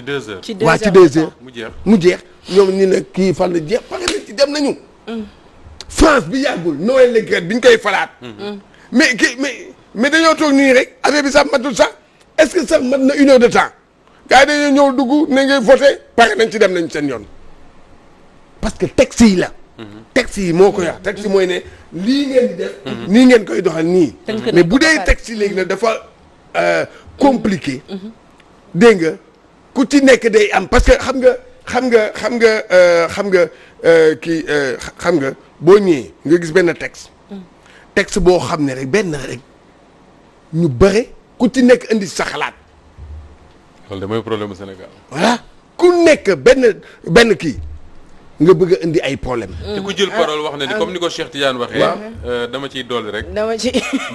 2 heures. ci 2 heures mu jeex ñoom ñu ne kii fan la jeex pare na ci dem nañu. France bi yàggul Noël Le Graët bi ñu koy falaat. mais dañoo toog nii rek affaire bi sax matul sax est-ce que sax mat na 1 heure de temps gars yi dañoo ñëw dugg ne ngay voté pare nañ ci dem nañ seen yoon parce que texte yi la. texte yi moo ko yor texte yi mooy ne lii ngeen di def. nii ngeen koy doxal nii. mais bu dee texte yi léegi nag dafa compliqué. dégg nga ku ci nekk day am parce que xam nga boo ñëwee nga gis benn texte boo xam ne rek benn rek ñu bëre ku ci nekk indi sa xalaat. loolu damay problème mu Sénégal. voilà ku nekk benn kii nga bëgg a indi ay problème te ku jël parole wax na ni comme ni ko Cheikh Tidiane waxee. dama ciy dolli rek.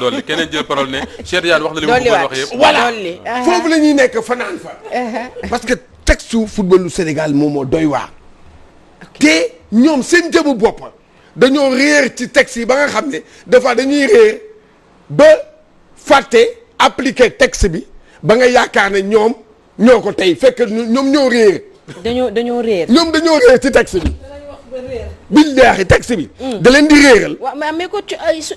dolli keneen jël parole ne Cheikh Tidiane wax na li mu bëggoon wax yëpp. voilà foofu la ñuy nekk fanaan fa. parce que texte footballu Sénégal moom moo doy waar. te ñoom seen jëmu bopp dañoo réer ci texte yi ba nga xam ne dafa dañuy réer ba fàtte appliquer texte bi ba nga yaakaar ne ñoom ñoo ko tey fekk ñoom ñoo réer. dañoo réer. ñoom dañoo réer ci texte bi. billaahi texte bi. da leen di réeral. waaw mais ko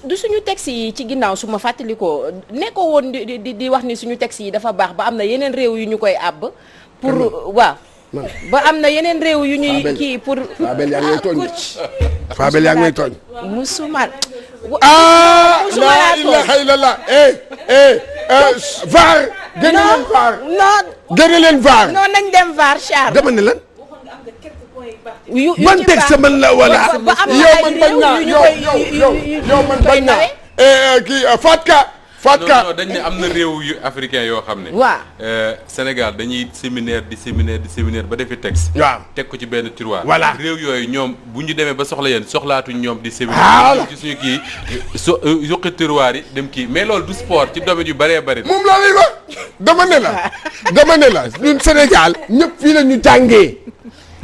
du suñu texte yi ci ginnaaw su ma fàttali ko nekkoo woon di wax ni suñu texte yi dafa baax ba am na yeneen réew yu ñu koy àbb. pour waaw. ba am na yeneen réew yu ñuy kii pour. Fabel yaa ngi may tooñ. Fabel yaa ngi may tooñ. musuma. la ilaha illallah VAR. génne leen VAR. non génne leen VAR. non nañ dem VAR Charles. dama ne lan. yu ban texte man la wala. ba am yow man bañ naa yow man bañ naa. kii Fatka. non dañ ne am na réew yu africain yoo xam ne. waaw Sénégal dañuy séminaire ba defi texte. waaw teg ko ci benn tiroir. voilà réew yooyu ñoom bu ñu demee ba soxla yéen soxlaatuñ ñoom di séminaire. ci suñu kii yuqi tiroir yi dem kii mais loolu du sport ci domaine yu bëree bëri. moom laa lay wax dama ne la ñun Sénégal ñëpp fii la ñu jàngee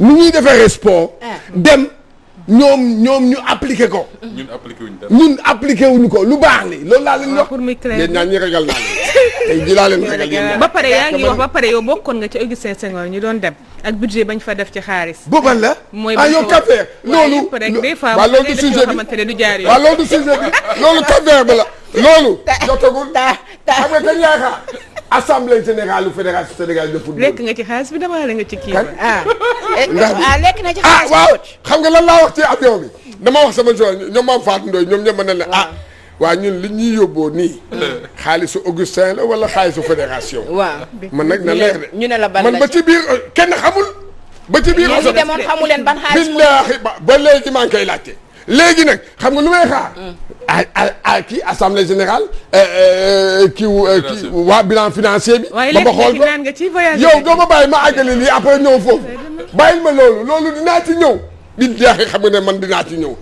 nu ñuy defee sport. dem ñoom ñu appliqué ko. ñun appliqué wuñ ko lu baax li loolu laa leen wax. pour muy clair yéen ñaan ñi ragal naa leen tey ji laa leen ragal yéen ba pare yaa ngi wax ba pare yow bokkoon nga ci Augustin Senghor ñu doon dem ak budget bañ fa def ci xaalis. boobal la. mooy yow Cap-Vert loolu. des fois waaw loolu du sujet bi xamante ne du jaar yoon. waaw loolu du sujet bi loolu Cap-Vert ba la loolu. jotagul xam nga kañ yaakaar assemblée générale fédération sénégalaise de football. lekk nga ci xaalis bi damaale nga ci kii ba. lekk na ci xaalis bi waaw xam nga lan laa wax ci avion bi dama wax sama joueur ñoom maam Fatou Ndoye ñoom ñëpp ne la waa ñun li ñuy yóbboo nii. xaalisu Augustin la wala xaalisu fédération. waaw man nag na leer de. ñu ne la ban man ba ci biir kenn xamul. ba ci biir yéen ñi demoon xamu leen ban xaalis. billaahi ba léegi maa ngi koy laajte. léegi nag xam nga lu may xaar. kii assemblée générale. kii waa bilan financier bi. waaye ba ma xool léegi naan nga ci voyage. yow doo ma bàyyi ma àggale lii après ñëw foofu. bàyyil ma loolu dinaa ci ñëw. billaahi xam nga ne man dinaa ci ñëw.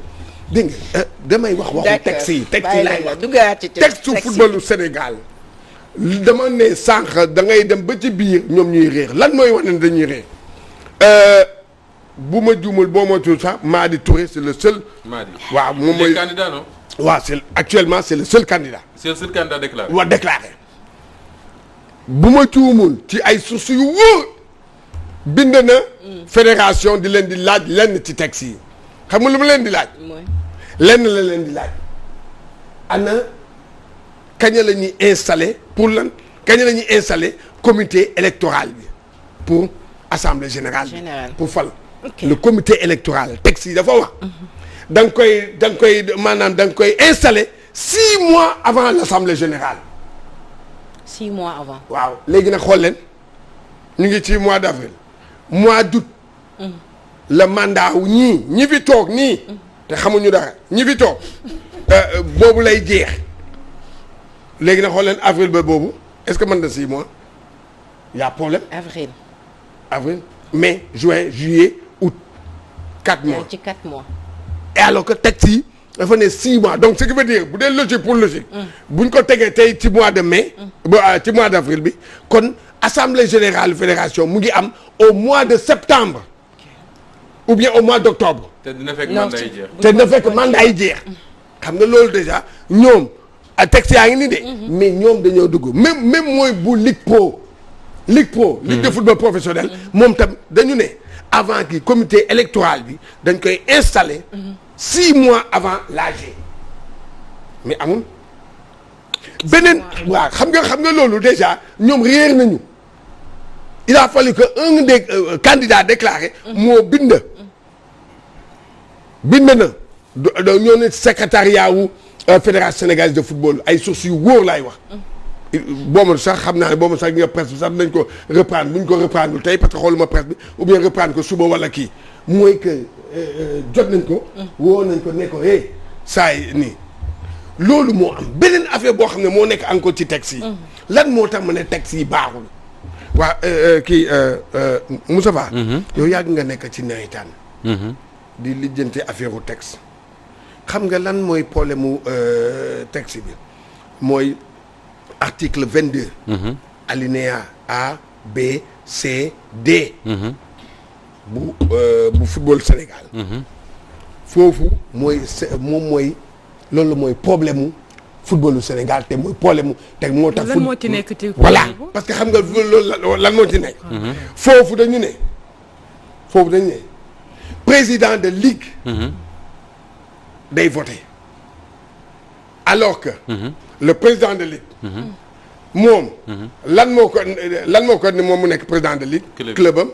dégg nga damay wax waxu texte yi laay wax texte footballu Sénégal dama ne sànq da ngay dem ba ci biir ñoom ñuy réer lan mooy wax ne dañuy réer bu ma juumul boo ma tudd sax Madi Touré c'est le seul. Madi waaw moom mooy candidat non. waaw actuellement c'est le seul candidat. c'est le seul candidat déclaré. waa déclaré bu ma juumul ci ay sources yu wóor bind na. fédération di leen di laaj lenn ci texte yi xam nga lu ma leen di laaj. lenn la leen di laaj ana kañ la ñuy installé pour lan kañ la ñuy installé comité électoral bi pour assemblée générale bi pour fal le comité électoral texte yi dafa wax da nga koy maanaam da nga koy installé 6 mois avant l'assemblée générale 6 mois avant waaw léegi nag xool leen ñu ngi ci mois d'avril mois d'août le mandat wu ñi fi toog nii te xamuñu dara ñi fi toog boobu lay jeex léegi nag xool leen avril ba boobu est-ce que mën na 6 mois y a problème. avril mai juin juillet août 4 mois. ci 4 mois. et alors que texte yi dafa ne 6 mois donc ce qui veut dire bu dee logique pour logique. buñ ko tegee tey ci mois de mai. ba ci mois d'avril bi kon assemblée générale fédération mu ngi am au mois de septembre. ou bien au mois d'octobre. te dina fekk mandat yi jeex. te dina fekk mandat yi jeex. xam nga loolu déjà ñoom texte yaa ngi nii de. mais ñoom dañoo dugg même mooy bu Ligue Pro Ligue Pro. Ligue de football professionnel. moom tam dañu ne avant que comité électoral bi dañ koy installer. 6 mois avant l'AG. mais amul. beneen waaw xam nga loolu déjà ñoom réer nañu. il a fallu que un des candidats déclarés. moo bind na ñoo ne secrétariat wu fédération sénégalaise de football ay sources yu wóor laay wax. boobu sax xam naa ne boobu sax nga presse bi sax nañ ko reprendre bu ñu ko reprendre tey parce que xooluma presse bi ou bien reprendre ko suba wala kii mooy que jot nañ ko. woo nañ ko ne ko saa yi nii. loolu moo am beneen affaire boo xam ne moo nekk encore ci texte yi. lan moo tax ma ne texte yi baaxul. waa kii Moustapha. yow yàgg nga nekk ci nawetaan. di lijjanti affaire u texte. xam nga lan mooy problème mu texte bi mooy article 22. alinéa A B C D. bu football Sénégal. foofu moom mooy loolu mooy problème mu footballu Sénégal te mooy problème mu te moo tax. lan moo ci nekk ci voilà parce que xam nga loolu lan moo ci nekk. foofu dañu ne président de ligue. day voter alors que. le président de ligue. moom. lan moo ko ne moom mu nekk président de ligue. clubam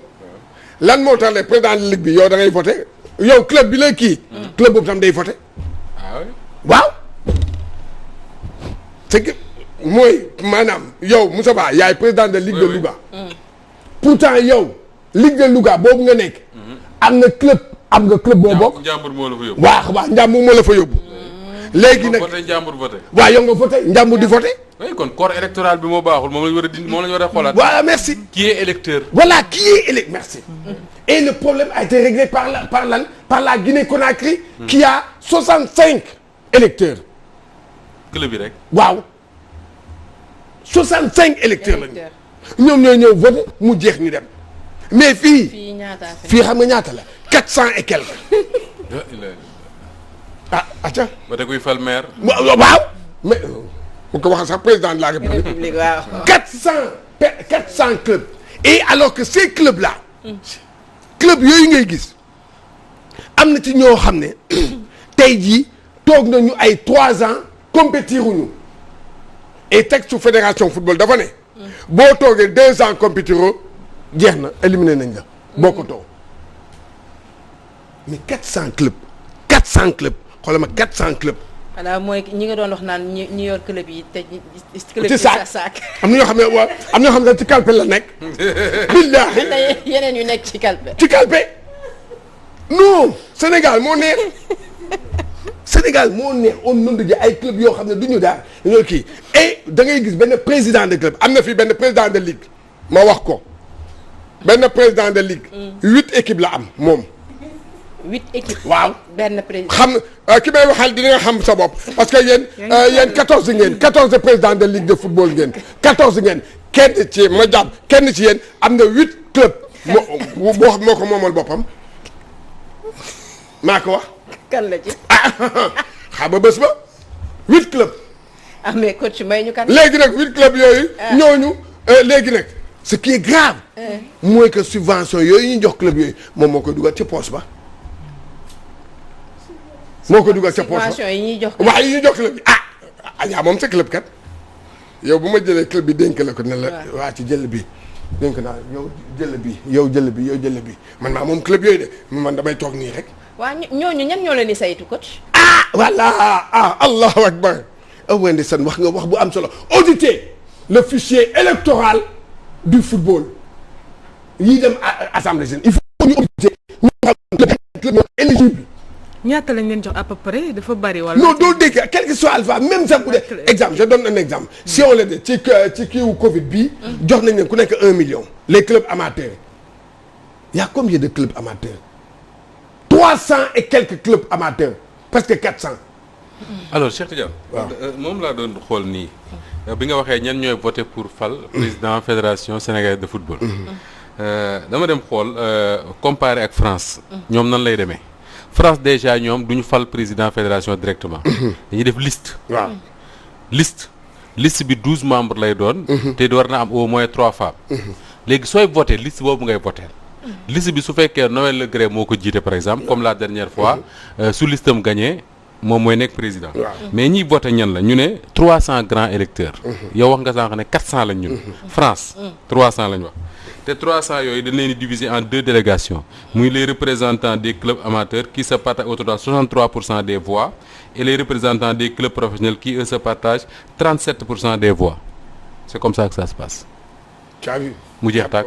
lan moo tax le président de ligue bi yow da ngay voter yow club bi la kii. club boobu tam day voter. waaw c'est que mooy maanaam yow Moussa Ba yaay président de ligue de Louga. pourtant yow ligue de Louga boobu nga nekk. am nga club boobu. Njàmbur moo la fa yóbbu. waaw Njàmbur moo la fa yóbbu. léegi nag voté Njàmbur voté. waaw yow nga voté Njàmbur di voté. oui kon corps électoral bi moo baaxul moom la ñu war a dindi moom la ñu war a xoolaat. voilà merci. qui est électeur. voilà qui est électeur merci. et le problème a été réglé par la Guinée-Conakry. qui a 65 électeurs. club bi rek. waaw 65 électeurs lañu. ñoom ñoo ñëw voté mu jeex ñu dem. mais fii xam nga ñaata la 400 et quelques. acca. ba te kuy fal maire. waaw mais bu ko waxee sax président de la République. waaw 400 clubs. et alors que ces clubs là. club yooyu ngay gis am na ci ñoo xam ne tey jii toog nañu ay 3 ans compétiruñu et texte fédération football dafa ne. boo toogee 2 ans compétiroo jeex na éliminé nañ la. bokkutoo mais 400 clubs xoolal ma 400 clubs. voilà mooy ñi nga doon wax naan ñi yor club yi te. club ci saak am na ñoo xam ne waaw am na ñoo xam ne ci kalpe la nekk. billaahi te yeneen yu nekk ci kalpe. ci kalpe non Sénégal moo neex on nënd ji ay club yoo xam ne du ñu daal dañoo kii et da ngay gis benn président de club am na fii benn président de ligue ma wax ko benn président de ligue. 8 équipes la am moom. 8 équipes. waaw benn président. xam ki may waxal dina nga xam sa bopp parce que yéen 14 ngeen 14 président de ligue de football ngeen 14 ngeen kenn ci ma jàpp kenn ci yéen am na 8 club moo xam moo ko moomal boppam maa ko wax. kan la ci. xam nga bés ba 8 club. mais coach may ñu kan. léegi nag 8 club yooyu. ñooñu léegi nag ce qui est grave. mooy que subvention yooyu ñu jox club yooyu moom moo koy dugal ci poche ba. moo ko dugal ca poche subvention yi ñuy jox. waaw yi ñuy jox club bi Adja moom sa club kat yow bu ma jëlee club bi dénk la ko ne la. waa ci jël bi dénk naa yow jël bi man maa moom club yooyu de man damay toog nii rek. waa ñooñu ñan ñoo leen di saytu coach. voilà allahu akbar Wende Sane wax nga wax bu am solo auditer le fichier électoral du football yii dem assemblée générale il faut ñu auditer ñu xam club éligible. ñaata lañ leen jox à peu près dafa bari wala. non doo dégg quel que soit alpha même sax bu dee exemple je donne un exemple si on le dit ci kiiwu Covid bii jox nañ leen ku nekk 1 million les clubs amateurs il y a combien de clubs amateurs 300 et quelques clubs amateurs presque 400. alors Cheikh Tidiane. waaw moom laa doon xool nii. bi nga waxee ñan ñooy voté pour fal. président fédération sénégalaise de football. dama dem xool comparé ak France. ñoom nan lay demee. France déjà ñoom duñu fal président fédération directement. dañuy def liste. waaw liste liste bi 12 membres lay doon. te war na am au moins 3 femmes. léegi sooy voté liste boobu ngay voté. liste bi su fekkee Noël Le Graët moo ko jiite par exemple comme la dernière fois su listam gagné moom mooy nekk président. mais ñiy voté ñan la ñu ne 300 grands électeurs. yow wax nga sànq ne 400 lañ ñun. France 300 lañ wax. te 300 yooyu dañ leen di diviser en 2 délégations muy les représentants des clubs amateurs qui se partagent au total 63% des voix et les représentants des clubs professionnels qui eux se partagent 37% des voix c'est comme ça que ça se passe. tu as vu. mu jeex tàkk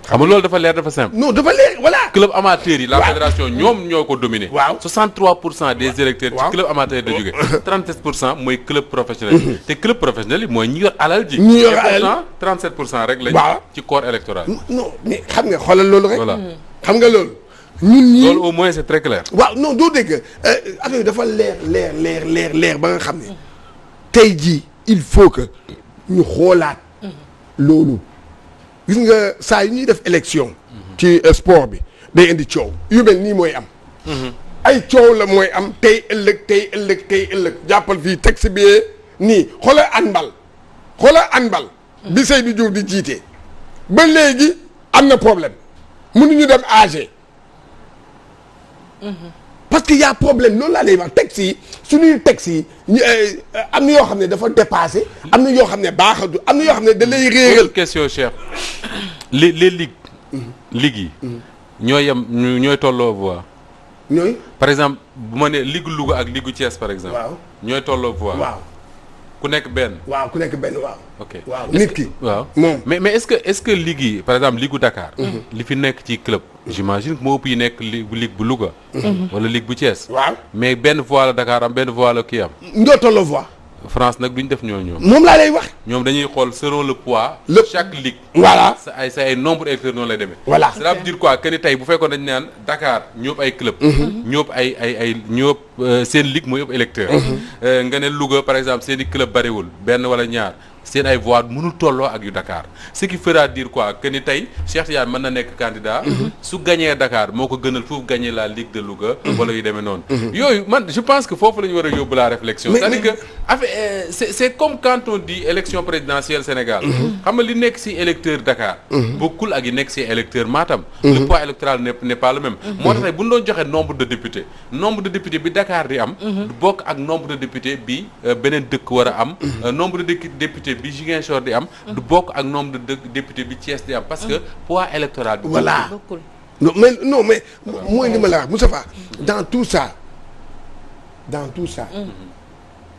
xam nga loolu dafa leer dafa simple. non dafa leer voilà. club amateur yi la fédération ñoom ñoo ko dominé. waaw 63% des électeurs ci club amateur da jóge 37% mooy club professionnel. te club professionnel yi mooy ñi yor alal ji. ñi yor alal 37% rek lañ. ci corps électoral. non mais xam nga xoolal loolu rek. voilà xam nga loolu. ñun ñii loolu au moins c'est très clair. waaw non doo dégg affaire dafa leer ba nga xam ne tey jii il faut que ñu xoolaat loolu. gis nga saa yu ñuy def élection ci sport bi day indi coow yu mel nii mooy am ay coow la mooy am tey ëllëg jàppal fii texte bi nii xoolal handball bi Seydou Diouf di jiite ba léegi am na problème mënuñu dem AG parce que y a problème loolu laa lay wax texte yi suñuy texte yi am na yoo xam ne dafa dépassé am na yoo xam ne baaxatu am na yoo xam ne da lay réeral. question Cheikh les ligues yi ñooy yem ñooy tolloo voix ñooy par exemple bu ma ne ligue Louga ak ligue Thiès par exemple waaw ñooy tolloo voix waaw ku nekk benn waaw ku nekk benn waaw ok waaw nit ki waaw moom mais est-ce que ligue yi par exemple ligue Dakar li fi nekk ci club j'imagine que moo ëpp yi nekk ligue bu Louga wala ligue bu Thiès waaw mais benn voix la Dakar am benn voix la kii am ndoo tolloo voix France nag duñ def ñoom moom laa lay wax ñoom dañuy xool selon le poids chaque ligue voilà sa ay nombre électeurs noonu lay demee voilà cela veut dire quoi que ni tey bu fekkoon dañ naan Dakar ñëpp ay club ñëpp ay ñëpp seen ligue mooy ëpp électeur nga ne Louga par exemple seen i club bariwul benn wala ñaar seen ay voix mënul tolloo ak yu Dakar ce qui fera dire quoi que ni tey Cheikh Tidiane mën na nekk candidat su gagné Dakar moo ko gënal foofu gagné la Ligue de Louga wala yu demee noonu yooyu man je pense que foofu la ñu war a yóbbu la réflexion c'est-à-dire que affaire c'est comme quand on dit élection présidentielle Sénégal xam nga li nekk ci électeur Dakar bokkul ak yi nekk ci électeur Matam le poids électoral n'est pas le même moo tax tey bu ñu doon joxe nombre de députés bi Dakar di am du bokk ak nombre de députés bi beneen dëkk war a am nombre de députés bi Ziguinchor di am du bokk ak nombre de députés bi Thiès di am parce que poids électoral bi voilà bokkul. non mais mooy li ma la wax Moustapha dans tout ça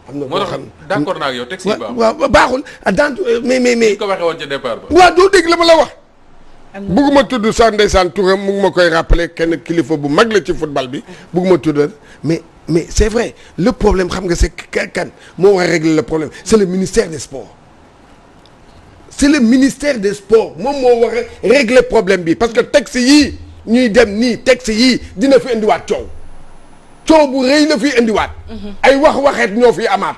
am na moo tax d'accord naa ak yow texte yi baax waaw baaxul dans mais ko waxee woon ca départ ba waaw doo dégg la ma la wax bugguma tudd sax ndeysaan turam mu ngi ma koy rappeler kenn kilifa bu mag la ci football bi bugguma tudd mais c'est vrai le problème xam nga c'est kan moo war a régler le problème c'est le ministère des sports moom moo war a régler problème bi parce que texte yii ñuy dem nii texte yii dina fi indiwaat coow bu rëy la fi indiwaat ay waxeet ñoo fi amaat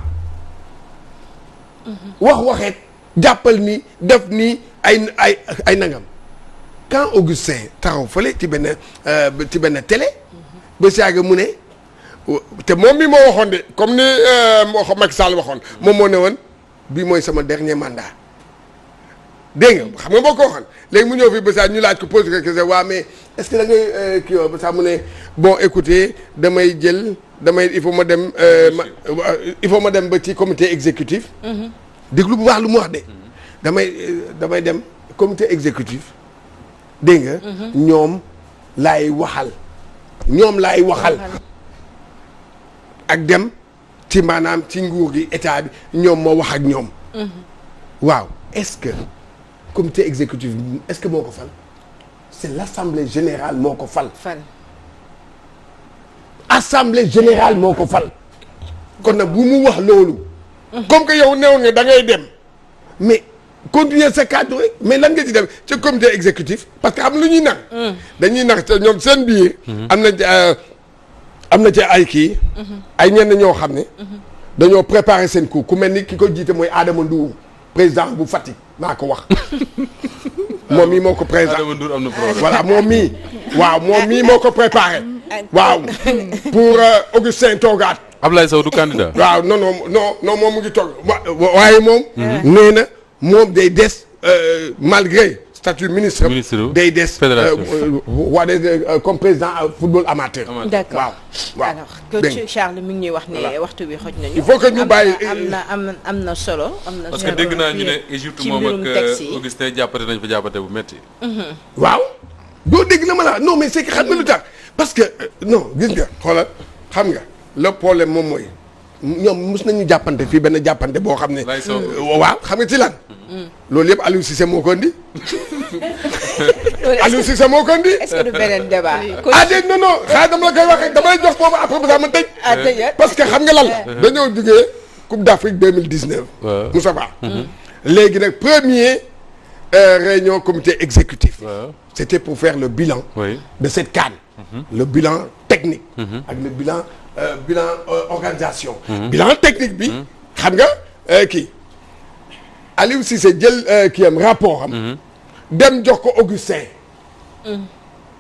waxeet jàppal ni def nii ay nangam quand Augustin taxaw fële ci benn télé ba saaga mu ne te moom mi moo waxoon de comme ni Macky Sall waxoon moom moo ne woon bii mooy sama dernier mandat dégg nga xam nga boo ko waxoon léegi mu ñëw fii ba saa ñu laaj ko posé ko question waa mais est-ce que da ngay kii ba saa mu ne bon écoutez il faut ma dem ba ci comité exécutif déglu bu baax lu mu wax de damay dem comité exécutif dégg nga ñoom laay waxal ak dem ci maanaam ci nguur gi état bi ñoom moo wax ak ñoom waaw est-ce que comité exécutif est-ce que moo ko fal c'est l'assemblée générale moo ko fal assemblée générale moo ko fal kon nag bu mu wax loolu comme que yow newoon nga da ngay dem mais continuer sa cadre rek mais lan nga ci dem ci comité exécutif parce que am lu ñuy nax dañuy nax te ñoom seen biir am na ci ay kii ay ñenn ñoo xam ne dañoo préparer seen coup ku mel ni ki ko jiite mooy Adama Ndour président bu Fatick maa ko wax moom mii moo ko président Adama Ndour am na problème voilà moom mii moo ko préparé waaw pour Augustin toogaat Ablaye Sow du candidat. waaw non moom mu ngi toog waaye moom. nee na moom day des malgré statut ministre. day des. waa comme président football amateur. d'accord waaw alors coach Charles mi ngi ñuy wax ne waxtu bi xoj nañu. il faut que ñu bàyyi am na solo. am na parce que dégg naa ñu ne Égypte moom ak Augustin jàppate nañ fa jàppate bu métti. waaw doo dégg la ma la non mais c'est que xam nga lu tax parce que non gis nga xoolal xam nga le problème moom mooy ñoom mos nañu jàppante fii benn jàppante boo xam ne. waaw xam nga ci lan. loolu yëpp Aliou Cissé moo ko indi. Aliou Cissé moo ko indi. est-ce que du beneen débat. ah dégg non xaaral dama la koy waxee damay jox boobu après bu sax ma tëj. parce que xam nga lan la. dañoo jógee Coupe d'Afrique 2019. waaw Moussa Ba. léegi nag premier réunion comité exécutif. c'était pour faire le bilan. de cette CAN. le bilan technique. ak le bilan organisation. bilan technique bi. xam nga kii. Aliou Cissé jël kii am rapport am. dem jox ko Augustin.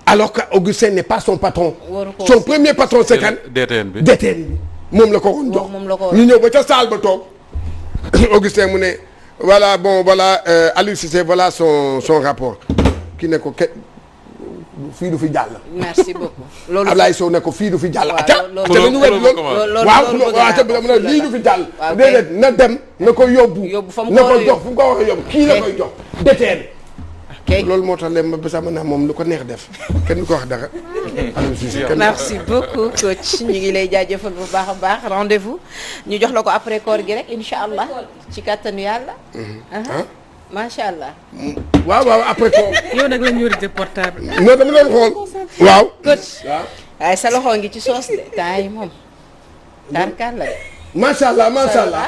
alors que Augustin n'est pas son patron. son premier patron c'est kan. DTN bi moom la ko woon jox. ñu ñëw ba ca salle ba toog. Augustin mu ne voilà bon voilà Aliou Cissé voilà son rapport. ki ne ko fii du fi jàll. merci beaucoup. loolu Ablaye Sow ne ko fii du fi jàll. loolu waaw lii du fi jàll. déedéet na dem na ko yóbbu. na ko jox fu mu ko waxee yóbbu kii la koy jox DTN. loolu moo tax leen ma bés naa moom lu ko neex def kenn du ko wax dara. merci beaucoup coach ñu ngi lay jaajëfal bu baax a baax rendez-vous ñu jox la ko après koor gi rek incha allah ci kàttanu yàlla. macha allah. waaw après ko. yow nag la ñu wërite portable. non dama doon xool. waaw. coach waaye sa loxo ngi ci soos de temps yi moom. tarkal la de. macha allah macha allah.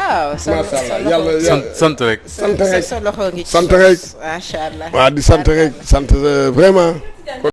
waaw yàlla sant rek. sa loxo ngi ci soos sant rek. macha allah. waaw di sant rek sant vraiment.